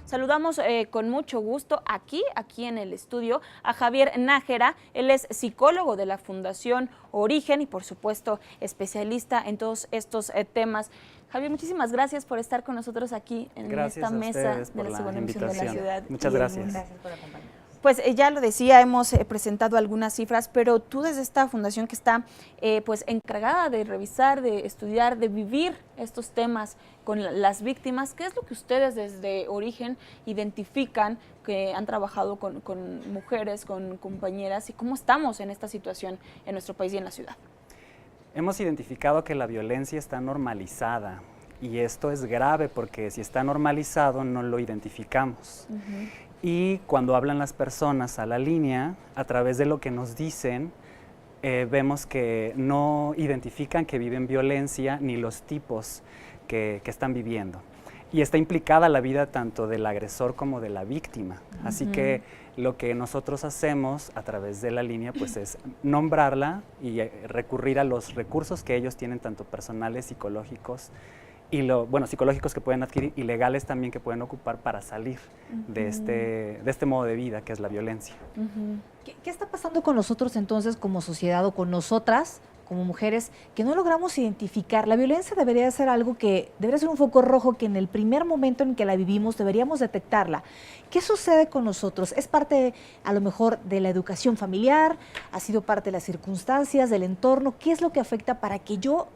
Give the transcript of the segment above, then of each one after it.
Saludamos con mucho gusto aquí en el estudio a Javier Nájera. Él es psicólogo de la Fundación Origen y por supuesto especialista en todos estos temas. Javier, muchísimas gracias por estar con nosotros aquí en esta mesa de la segunda emisión de la ciudad. Muchas gracias. Gracias por acompañarnos. Pues ya lo decía, hemos presentado algunas cifras, pero tú desde esta fundación que está pues encargada de revisar, de estudiar, de vivir estos temas con las víctimas, ¿qué es lo que ustedes desde Origen identifican que han trabajado con mujeres, con compañeras y cómo estamos en esta situación en nuestro país y en la ciudad? Hemos identificado que la violencia está normalizada y esto es grave porque si está normalizado no lo identificamos. Y cuando hablan las personas a la línea, a través de lo que nos dicen, vemos que no identifican que viven violencia ni los tipos que están viviendo. Y está implicada la vida tanto del agresor como de la víctima. Así que lo que nosotros hacemos a través de la línea pues es nombrarla y recurrir a los recursos que ellos tienen, tanto personales, psicológicos, y psicológicos que pueden adquirir y legales también que pueden ocupar para salir de este modo de vida que es la violencia. ¿Qué está pasando con nosotros entonces como sociedad o con nosotras como mujeres que no logramos identificar? La violencia debería ser algo que, debería ser un foco rojo que en el primer momento en que la vivimos deberíamos detectarla. ¿Qué sucede con nosotros? ¿Es parte a lo mejor de la educación familiar? ¿Ha sido parte de las circunstancias, del entorno? ¿Qué es lo que afecta para que yo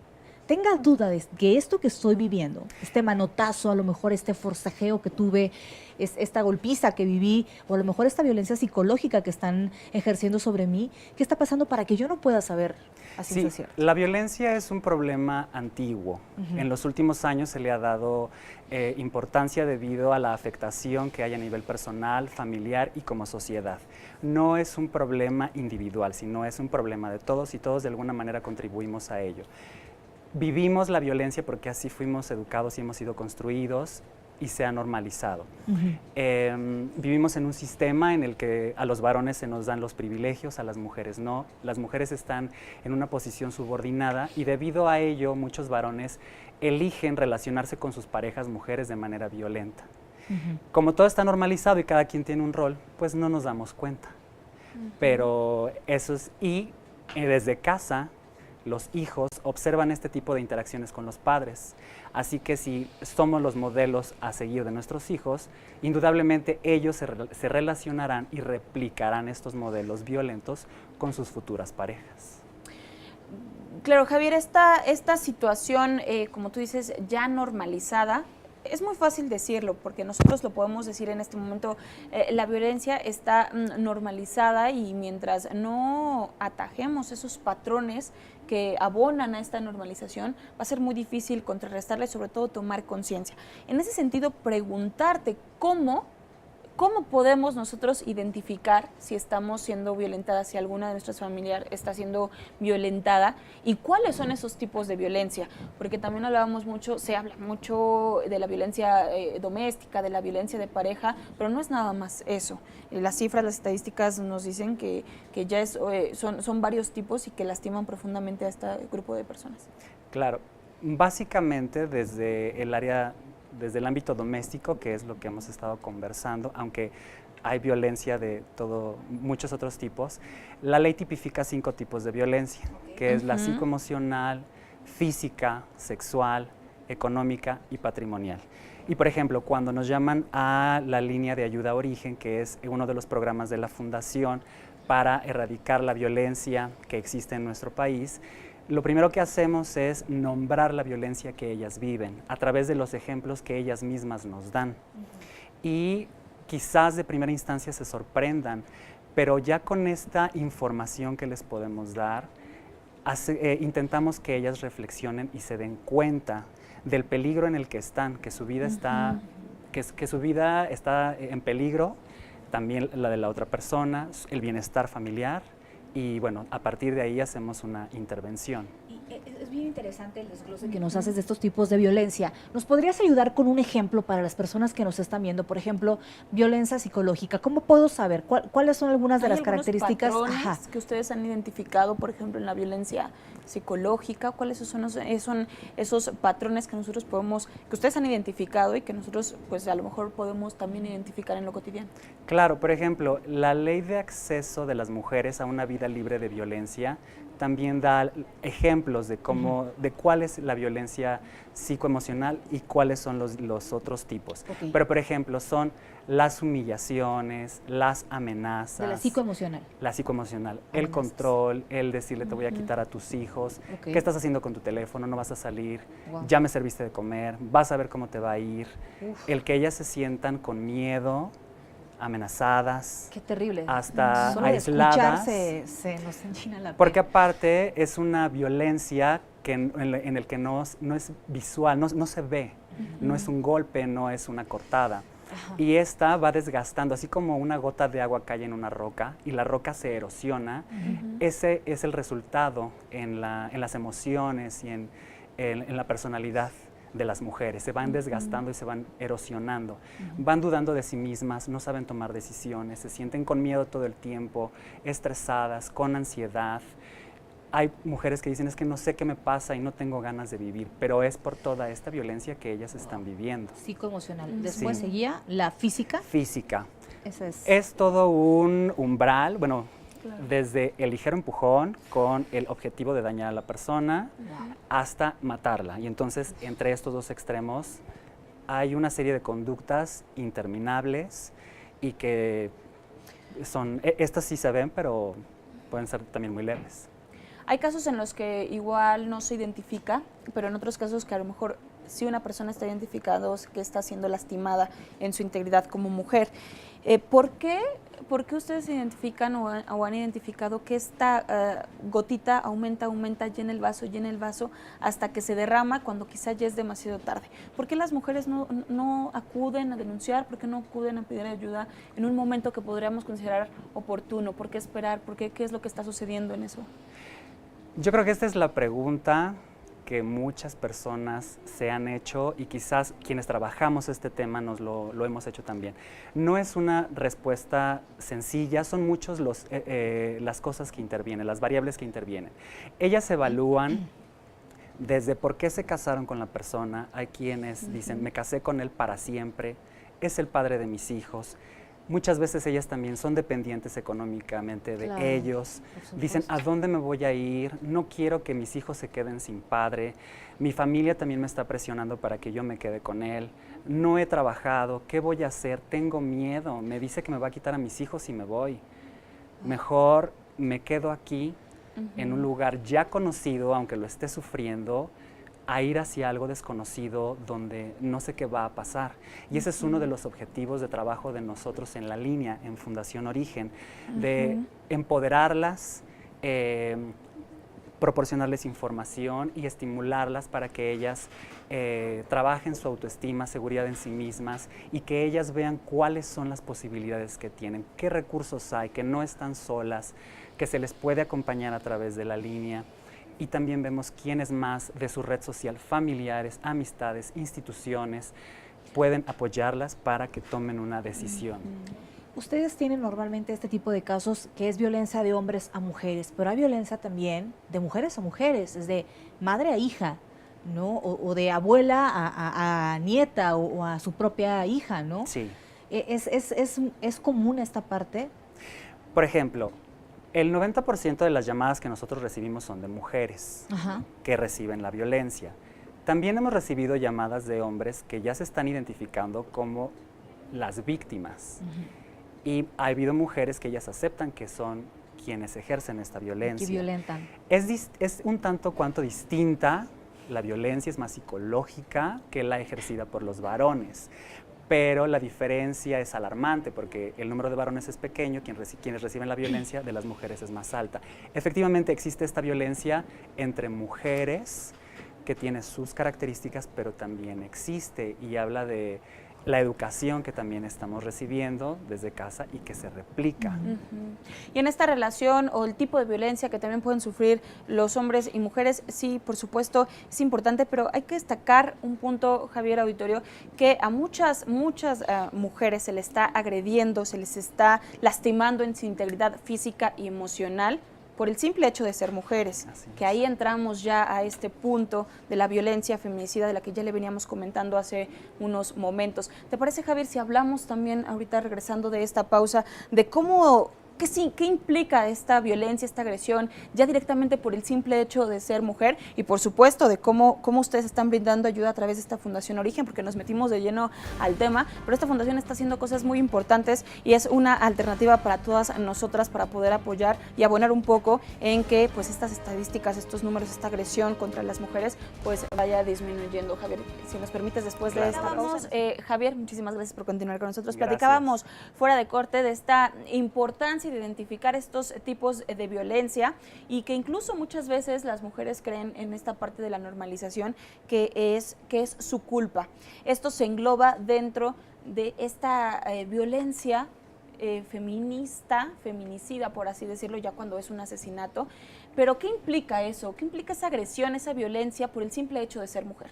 tenga duda de que esto que estoy viviendo, este manotazo, a lo mejor este forcejeo que tuve, esta golpiza que viví, o a lo mejor esta violencia psicológica que están ejerciendo sobre mí, qué está pasando para que yo no pueda saber a ciencia cierta? La violencia es un problema antiguo. En los últimos años se le ha dado importancia debido a la afectación que hay a nivel personal, familiar y como sociedad. No es un problema individual, sino es un problema de todos y todos de alguna manera contribuimos a ello. Vivimos la violencia porque así fuimos educados y hemos sido construidos y se ha normalizado. Vivimos en un sistema en el que a los varones se nos dan los privilegios, a las mujeres no. Las mujeres están en una posición subordinada y debido a ello muchos varones eligen relacionarse con sus parejas mujeres de manera violenta. Como todo está normalizado y cada quien tiene un rol, pues no nos damos cuenta. Pero eso es, desde casa los hijos observan este tipo de interacciones con los padres. Así que si somos los modelos a seguir de nuestros hijos, indudablemente ellos se relacionarán y replicarán estos modelos violentos con sus futuras parejas. Claro, Javier, esta situación, como tú dices, ya normalizada, es muy fácil decirlo, porque nosotros lo podemos decir en este momento, la violencia está normalizada y mientras no atajemos esos patrones que abonan a esta normalización, va a ser muy difícil contrarrestarla y sobre todo tomar conciencia. En ese sentido, preguntarte cómo podemos nosotros identificar si estamos siendo violentadas, si alguna de nuestras familiares está siendo violentada y cuáles son esos tipos de violencia, porque también se habla mucho de la violencia doméstica, de la violencia de pareja, pero no es nada más eso. Las cifras, las estadísticas nos dicen que ya son varios tipos y que lastiman profundamente a este grupo de personas. Claro, básicamente desde el ámbito doméstico, que es lo que hemos estado conversando, aunque hay violencia de muchos otros tipos, la ley tipifica 5 tipos de violencia, que es la psicoemocional, física, sexual, económica y patrimonial. Y por ejemplo, cuando nos llaman a la línea de ayuda a Origen, que es uno de los programas de la Fundación para erradicar la violencia que existe en nuestro país, lo primero que hacemos es nombrar la violencia que ellas viven a través de los ejemplos que ellas mismas nos dan. Y quizás de primera instancia se sorprendan, pero ya con esta información que les podemos dar, intentamos que ellas reflexionen y se den cuenta del peligro en el que están, que su vida está, que su vida está en peligro, también la de la otra persona, el bienestar familiar. Y bueno, a partir de ahí hacemos una intervención. Es bien interesante el desglose que nos haces de estos tipos de violencia. ¿Nos podrías ayudar con un ejemplo para las personas que nos están viendo? Por ejemplo, violencia psicológica. ¿Cómo puedo saber cuáles son algunas de las características patrones que ustedes han identificado, por ejemplo, en la violencia psicológica? ¿Cuáles son esos patrones que nosotros podemos, que ustedes han identificado y que nosotros, pues a lo mejor podemos también identificar en lo cotidiano? Claro, por ejemplo, la ley de acceso de las mujeres a una vida libre de violencia también da ejemplos de cómo, de cuál es la violencia psicoemocional y cuáles son los otros tipos. Okay. Pero, por ejemplo, son las humillaciones, las amenazas. De la psicoemocional. La psicoemocional, Amenazas. El control, el decirle te voy a quitar a tus hijos, Okay. ¿qué estás haciendo con tu teléfono? No vas a salir, Wow. ya me serviste de comer, vas a ver cómo te va a ir. Uf. El que ellas se sientan con miedo, amenazadas, Qué terrible. hasta Solo de aisladas. escuchar se nos enchina la piel. Porque aparte es una violencia que en el que no es visual, no se ve, no es un golpe, no es una cortada. Ajá. Y esta va desgastando, así como una gota de agua cae en una roca y la roca se erosiona, ese es el resultado en las emociones y en la personalidad de las mujeres. Se van desgastando y se van erosionando. Van dudando de sí mismas, no saben tomar decisiones, se sienten con miedo todo el tiempo, estresadas, con ansiedad. Hay mujeres que dicen, es que no sé qué me pasa y no tengo ganas de vivir, pero es por toda esta violencia que ellas están viviendo. Psicoemocional. Después Sí. seguía la física. Física. Esa es. Es todo un umbral, bueno, Claro. desde el ligero empujón con el objetivo de dañar a la persona hasta matarla. Y entonces, entre estos dos extremos, hay una serie de conductas interminables y que son, estas sí se ven, pero pueden ser también muy leves. Hay casos en los que igual no se identifica, pero en otros casos que a lo mejor sí una persona está identificada que está siendo lastimada en su integridad como mujer. ¿Por qué ustedes identifican o han identificado que esta gotita aumenta, llena el vaso, hasta que se derrama cuando quizá ya es demasiado tarde? ¿Por qué las mujeres no acuden a denunciar? ¿Por qué no acuden a pedir ayuda en un momento que podríamos considerar oportuno? ¿Por qué esperar? ¿Qué es lo que está sucediendo en eso? Yo creo que esta es la pregunta que muchas personas se han hecho y quizás quienes trabajamos este tema nos lo hemos hecho también. No es una respuesta sencilla, son muchos las cosas que intervienen, las variables que intervienen. Ellas evalúan desde por qué se casaron con la persona. Hay quienes dicen, me casé con él para siempre, es el padre de mis hijos. Muchas veces ellas también son dependientes económicamente de Claro, ellos. Dicen, ¿a dónde me voy a ir? No quiero que mis hijos se queden sin padre. Mi familia también me está presionando para que yo me quede con él. No he trabajado. ¿Qué voy a hacer? Tengo miedo. Me dice que me va a quitar a mis hijos y me voy. Mejor me quedo aquí, en un lugar ya conocido, aunque lo esté sufriendo, a ir hacia algo desconocido donde no sé qué va a pasar. Y ese es uno de los objetivos de trabajo de nosotros en la línea, en Fundación Origen, de empoderarlas, proporcionarles información y estimularlas para que ellas trabajen su autoestima, seguridad en sí mismas y que ellas vean cuáles son las posibilidades que tienen, qué recursos hay, que no están solas, que se les puede acompañar a través de la línea. Y también vemos quiénes más de su red social, familiares, amistades, instituciones, pueden apoyarlas para que tomen una decisión. Ustedes tienen normalmente este tipo de casos que es violencia de hombres a mujeres, pero hay violencia también de mujeres a mujeres, es de madre a hija, ¿no? O de abuela a nieta o a su propia hija, ¿no? Sí. ¿Es común esta parte? Por ejemplo, el 90% de las llamadas que nosotros recibimos son de mujeres que reciben la violencia. También hemos recibido llamadas de hombres que ya se están identificando como las víctimas. Y ha habido mujeres que ellas aceptan que son quienes ejercen esta violencia. Que violentan. Es un tanto cuanto distinta, la violencia es más psicológica que la ejercida por los varones. Pero la diferencia es alarmante porque el número de varones es pequeño, quienes reciben la violencia de las mujeres es más alta. Efectivamente existe esta violencia entre mujeres que tiene sus características, pero también existe y habla de la educación que también estamos recibiendo desde casa y que se replica. Y en esta relación o el tipo de violencia que también pueden sufrir los hombres y mujeres, sí, por supuesto, es importante, pero hay que destacar un punto, Javier Auditorio, que a muchas mujeres se les está agrediendo, se les está lastimando en su integridad física y emocional por el simple hecho de ser mujeres, que ahí entramos ya a este punto de la violencia feminicida de la que ya le veníamos comentando hace unos momentos. ¿Te parece, Javier, si hablamos también ahorita regresando de esta pausa de cómo... ¿Qué implica esta violencia, esta agresión, ya directamente por el simple hecho de ser mujer? Y por supuesto de cómo ustedes están brindando ayuda a través de esta Fundación Origen, porque nos metimos de lleno al tema, pero esta fundación está haciendo cosas muy importantes y es una alternativa para todas nosotras para poder apoyar y abonar un poco en que pues estas estadísticas, estos números, esta agresión contra las mujeres pues vaya disminuyendo. Javier, si nos permites después de esta pausa. Javier, muchísimas gracias por continuar con nosotros. Gracias. Platicábamos fuera de corte de esta importancia de identificar estos tipos de violencia y que incluso muchas veces las mujeres creen en esta parte de la normalización que es su culpa. Esto se engloba dentro de esta violencia feminicida, por así decirlo, ya cuando es un asesinato. Pero ¿qué implica eso? ¿Qué implica esa agresión, esa violencia por el simple hecho de ser mujer?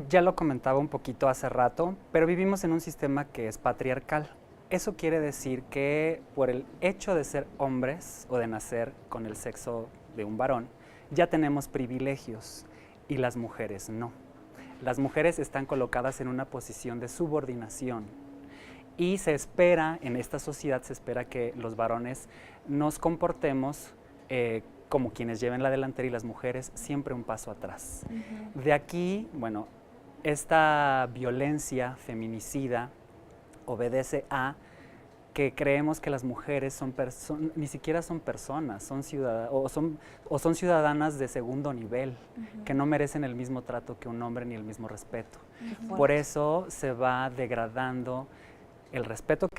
Ya lo comentaba un poquito hace rato, pero vivimos en un sistema que es patriarcal. Eso quiere decir que por el hecho de ser hombres o de nacer con el sexo de un varón, ya tenemos privilegios y las mujeres no. Las mujeres están colocadas en una posición de subordinación y se espera, en esta sociedad se espera que los varones nos comportemos como quienes lleven la delantera y las mujeres siempre un paso atrás. De aquí, bueno, esta violencia feminicida obedece a que creemos que las mujeres ni siquiera son personas, son ciudadanas de segundo nivel, que no merecen el mismo trato que un hombre ni el mismo respeto. Por eso se va degradando el respeto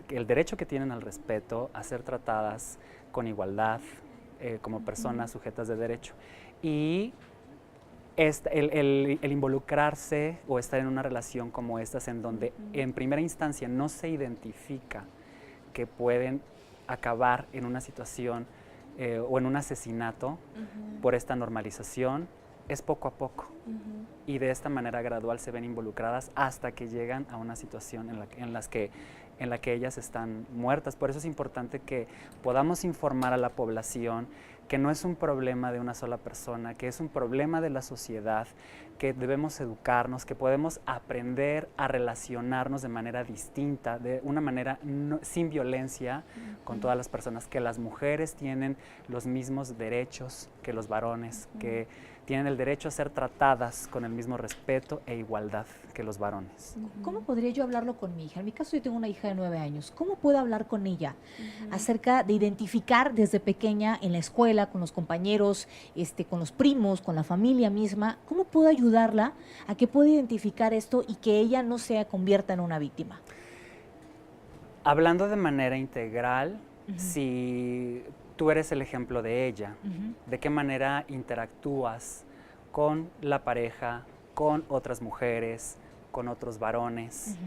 el derecho que tienen al respeto, a ser tratadas con igualdad como personas sujetas de derecho. Y el involucrarse o estar en una relación como estas en donde en primera instancia no se identifica que pueden acabar en una situación o en un asesinato por esta normalización, es poco a poco. Y de esta manera gradual se ven involucradas hasta que llegan a una situación en la que ellas están muertas. Por eso es importante que podamos informar a la población que no es un problema de una sola persona, que es un problema de la sociedad, que debemos educarnos, que podemos aprender a relacionarnos de manera distinta, de una manera sin violencia con todas las personas, que las mujeres tienen los mismos derechos que los varones, que tienen el derecho a ser tratadas con el mismo respeto e igualdad que los varones. ¿Cómo podría yo hablarlo con mi hija? En mi caso yo tengo una hija de 9 años. ¿Cómo puedo hablar con ella acerca de identificar desde pequeña en la escuela, con los compañeros, con los primos, con la familia misma? ¿Cómo puedo ayudarla a que pueda identificar esto y que ella no se convierta en una víctima? Hablando de manera integral, si tú eres el ejemplo de ella, de qué manera interactúas con la pareja, con otras mujeres, con otros varones,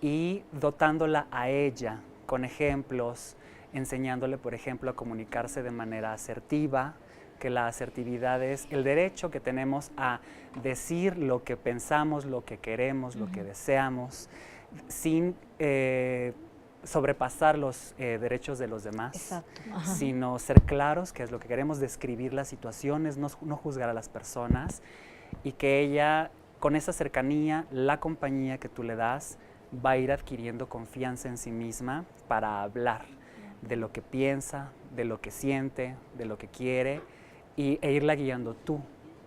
y dotándola a ella con ejemplos, enseñándole, por ejemplo, a comunicarse de manera asertiva, que la asertividad es el derecho que tenemos a decir lo que pensamos, lo que queremos, lo que deseamos, sin sobrepasar los derechos de los demás, sino ser claros, que es lo que queremos, describir las situaciones, no juzgar a las personas, y que ella, con esa cercanía, la compañía que tú le das, va a ir adquiriendo confianza en sí misma para hablar de lo que piensa, de lo que siente, de lo que quiere, e irla guiando tú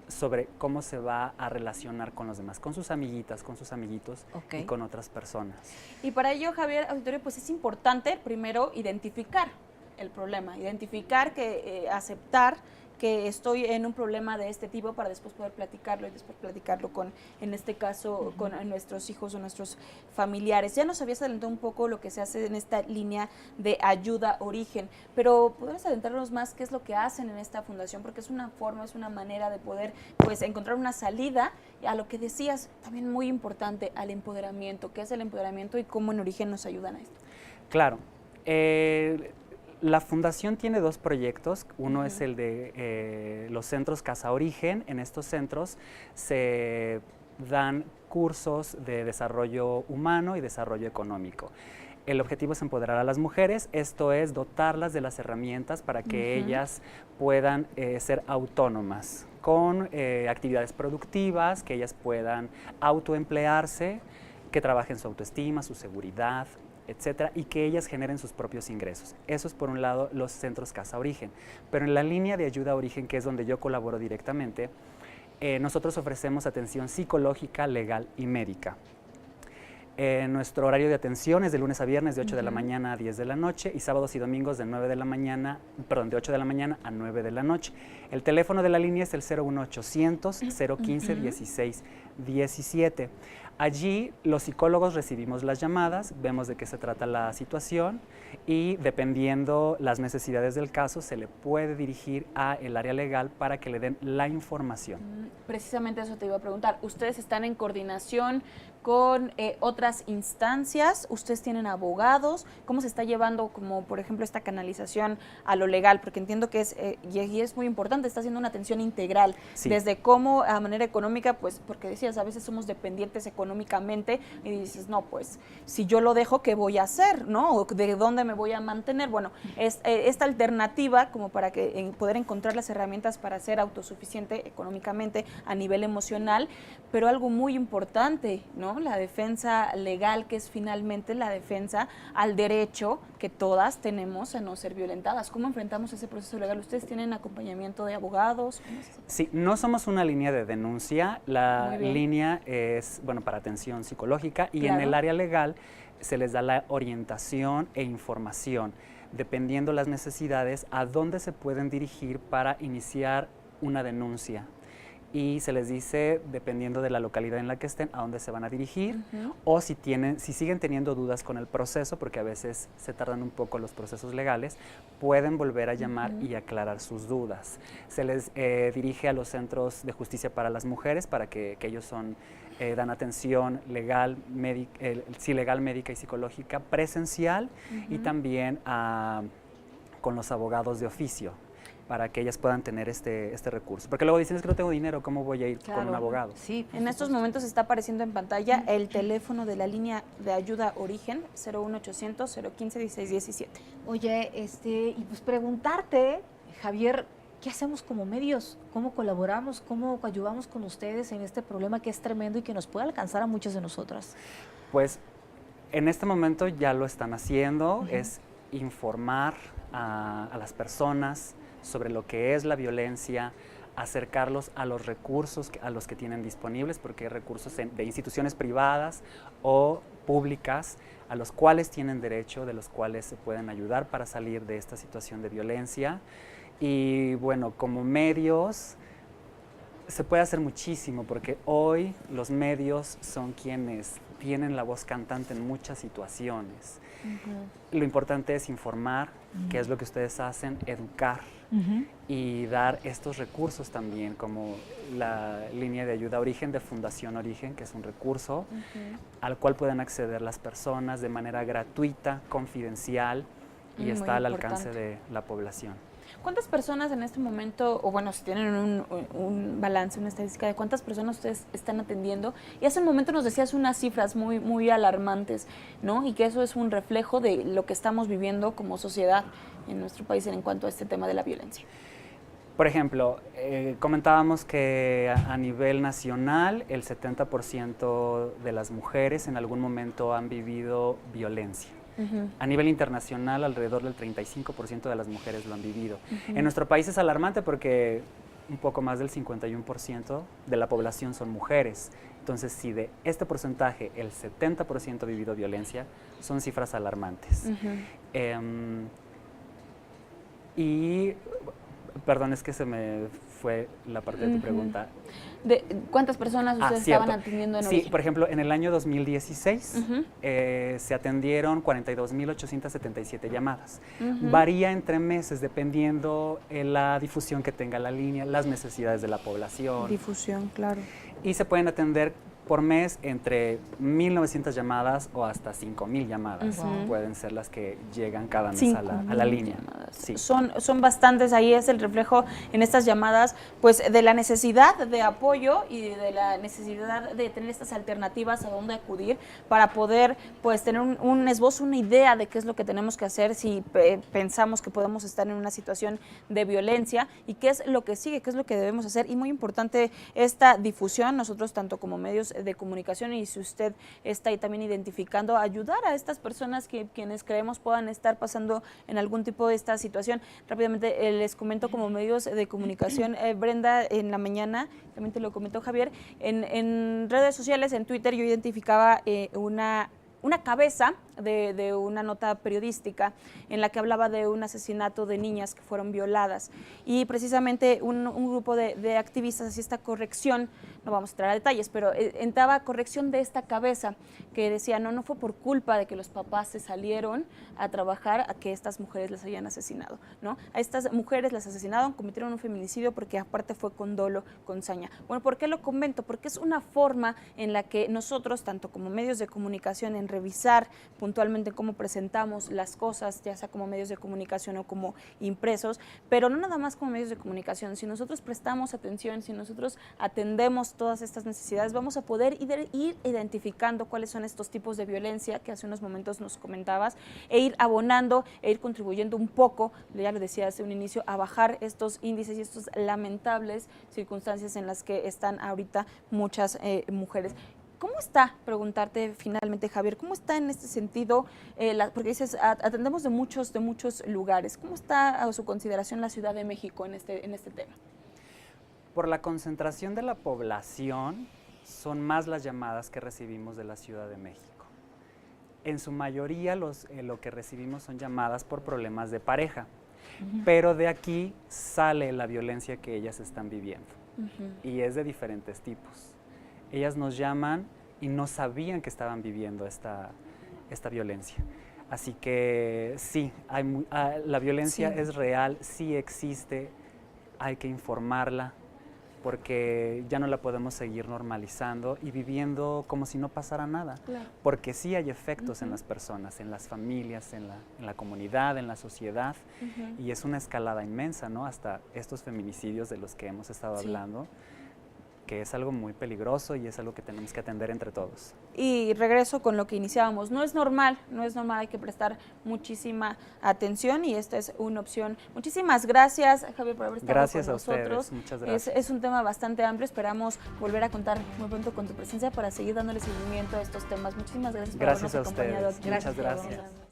sobre cómo se va a relacionar con los demás, con sus amiguitas, con sus amiguitos y con otras personas. Y para ello, Javier Auditorio, pues es importante primero identificar el problema, identificar aceptar que estoy en un problema de este tipo para después poder platicarlo y después platicarlo con, en este caso, con nuestros hijos o nuestros familiares. Ya nos habías adelantado un poco lo que se hace en esta línea de ayuda origen, pero ¿podrías adentrarnos más qué es lo que hacen en esta fundación? Porque es una forma, es una manera de poder pues encontrar una salida a lo que decías, también muy importante, al empoderamiento. ¿Qué es el empoderamiento y cómo en origen nos ayudan a esto? Claro. La fundación tiene 2 proyectos. Uno es el de los centros Casa Origen. En estos centros se dan cursos de desarrollo humano y desarrollo económico. El objetivo es empoderar a las mujeres, esto es dotarlas de las herramientas para que ellas puedan ser autónomas con actividades productivas, que ellas puedan autoemplearse, que trabajen su autoestima, su seguridad, etcétera, y que ellas generen sus propios ingresos. Eso es por un lado los centros Casa Origen. Pero en la línea de ayuda a origen, que es donde yo colaboro directamente, nosotros ofrecemos atención psicológica, legal y médica. Nuestro horario de atención es de lunes a viernes de 8 de la mañana a 10 de la noche y sábados y domingos de 9 de la mañana, perdón, de 8 de la mañana a 9 de la noche. El teléfono de la línea es el 01800 015 16 17. Allí los psicólogos recibimos las llamadas, vemos de qué se trata la situación y dependiendo las necesidades del caso se le puede dirigir a el área legal para que le den la información. Precisamente eso te iba a preguntar. ¿Ustedes están en coordinación con otras instancias? ¿Ustedes tienen abogados? ¿Cómo se está llevando, como por ejemplo, esta canalización a lo legal? Porque entiendo que es, y es muy importante, está haciendo una atención integral, Sí. desde cómo a manera económica, pues porque decías, a veces somos dependientes económicamente y dices, no, pues si yo lo dejo, ¿qué voy a hacer? ¿No? ¿O de dónde me voy a mantener? Bueno, esta alternativa como para que poder encontrar las herramientas para ser autosuficiente económicamente a nivel emocional, pero algo muy importante, ¿no? La defensa legal, que es finalmente la defensa al derecho que todas tenemos a no ser violentadas. ¿Cómo enfrentamos ese proceso legal? ¿Ustedes tienen acompañamiento de abogados? Sí, no somos una línea de denuncia, la línea es, bueno, para atención psicológica y en el área legal se les da la orientación e información, dependiendo las necesidades, a dónde se pueden dirigir para iniciar una denuncia. Y se les dice, dependiendo de la localidad en la que estén, a dónde se van a dirigir, o si siguen teniendo dudas con el proceso, porque a veces se tardan un poco los procesos legales, pueden volver a llamar y aclarar sus dudas. Se les dirige a los centros de justicia para las mujeres, para que ellos dan atención legal, legal, médica y psicológica presencial, y también con los abogados de oficio, para que ellas puedan tener este recurso. Porque luego dicen, es que no tengo dinero, ¿cómo voy a ir con un abogado? Sí, en estos momentos está apareciendo en pantalla el teléfono de la línea de ayuda origen, 01800 015 1617. Oye, y pues preguntarte, Javier, ¿qué hacemos como medios? ¿Cómo colaboramos? ¿Cómo ayudamos con ustedes en este problema que es tremendo y que nos puede alcanzar a muchas de nosotras? Pues en este momento ya lo están haciendo, es informar a las personas sobre lo que es la violencia, acercarlos a los recursos a los que tienen disponibles, porque hay recursos de instituciones privadas o públicas a los cuales tienen derecho, de los cuales se pueden ayudar para salir de esta situación de violencia. Y bueno, como medios se puede hacer muchísimo, porque hoy los medios son quienes tienen la voz cantante en muchas situaciones. Lo importante es informar, que es lo que ustedes hacen, educar y dar estos recursos también, como la línea de ayuda Origen de Fundación Origen, que es un recurso al cual pueden acceder las personas de manera gratuita, confidencial y está al alcance de la población. ¿Cuántas personas en este momento, o bueno, si tienen un balance, una estadística de cuántas personas ustedes están atendiendo? Y hace un momento nos decías unas cifras muy, muy alarmantes, ¿no? Y que eso es un reflejo de lo que estamos viviendo como sociedad en nuestro país en cuanto a este tema de la violencia. Por ejemplo, comentábamos que a nivel nacional el 70% de las mujeres en algún momento han vivido violencia. A nivel internacional, alrededor del 35% de las mujeres lo han vivido. En nuestro país es alarmante porque un poco más del 51% de la población son mujeres. Entonces, si de este porcentaje el 70% ha vivido violencia, son cifras alarmantes. Y Perdón, es que se me fue la parte de tu pregunta. ¿Cuántas personas ustedes estaban atendiendo en origen? Sí, por ejemplo, en el año 2016 se atendieron 42.877 llamadas. Varía entre meses dependiendo la difusión que tenga la línea, las necesidades de la población. Difusión, claro. Y se pueden atender por mes entre 1.900 llamadas o hasta 5.000 llamadas. Pueden ser las que llegan cada mes a la línea. Sí. Son bastantes, ahí es el reflejo en estas llamadas, pues de la necesidad de apoyo y de la necesidad de tener estas alternativas a dónde acudir para poder pues tener un esbozo, una idea de qué es lo que tenemos que hacer si pensamos que podemos estar en una situación de violencia y qué es lo que sigue, qué es lo que debemos hacer. Y muy importante esta difusión, nosotros tanto como medios de comunicación, y si usted está ahí también identificando, ayudar a estas personas quienes creemos puedan estar pasando en algún tipo de esta situación. Rápidamente les comento como medios de comunicación, Brenda, en la mañana, también te lo comentó Javier, en redes sociales, en Twitter, yo identificaba una cabeza de una nota periodística en la que hablaba de un asesinato de niñas que fueron violadas, y precisamente un grupo de activistas hacía esta corrección, no vamos a entrar a detalles, pero entraba corrección de esta cabeza que decía, no fue por culpa de que los papás se salieron a trabajar a que estas mujeres las hayan asesinado, ¿no? A estas mujeres las asesinaron, cometieron un feminicidio porque aparte fue con dolo, con saña. Bueno, ¿por qué lo comento? Porque es una forma en la que nosotros, tanto como medios de comunicación, en revisar puntualmente cómo presentamos las cosas, ya sea como medios de comunicación o como impresos, pero no nada más como medios de comunicación. Si nosotros prestamos atención, si nosotros atendemos todas estas necesidades, vamos a poder ir identificando cuáles son estos tipos de violencia que hace unos momentos nos comentabas, e ir abonando, e ir contribuyendo un poco, ya lo decía hace un inicio, a bajar estos índices y estas lamentables circunstancias en las que están ahorita muchas mujeres. ¿Cómo está, preguntarte finalmente, Javier, cómo está en este sentido, porque dices, atendemos de muchos lugares, ¿cómo está a su consideración la Ciudad de México en este tema? Por la concentración de la población, son más las llamadas que recibimos de la Ciudad de México. En su mayoría lo que recibimos son llamadas por problemas de pareja, pero de aquí sale la violencia que ellas están viviendo, y es de diferentes tipos. Ellas nos llaman y no sabían que estaban viviendo esta violencia. Así que sí, la violencia es real, sí existe, hay que informarla, porque ya no la podemos seguir normalizando y viviendo como si no pasara nada. Claro. Porque sí hay efectos en las personas, en las familias, en la comunidad, en la sociedad, y es una escalada inmensa, ¿no? Hasta estos feminicidios de los que hemos estado hablando, que es algo muy peligroso y es algo que tenemos que atender entre todos. Y regreso con lo que iniciábamos, no es normal, hay que prestar muchísima atención y esta es una opción. Muchísimas gracias, Javier, por haber estado con nosotros. Gracias a ustedes, muchas gracias. Es un tema bastante amplio, esperamos volver a contar muy pronto con tu presencia para seguir dándole seguimiento a estos temas. Muchísimas gracias por habernos acompañado aquí. Muchas gracias.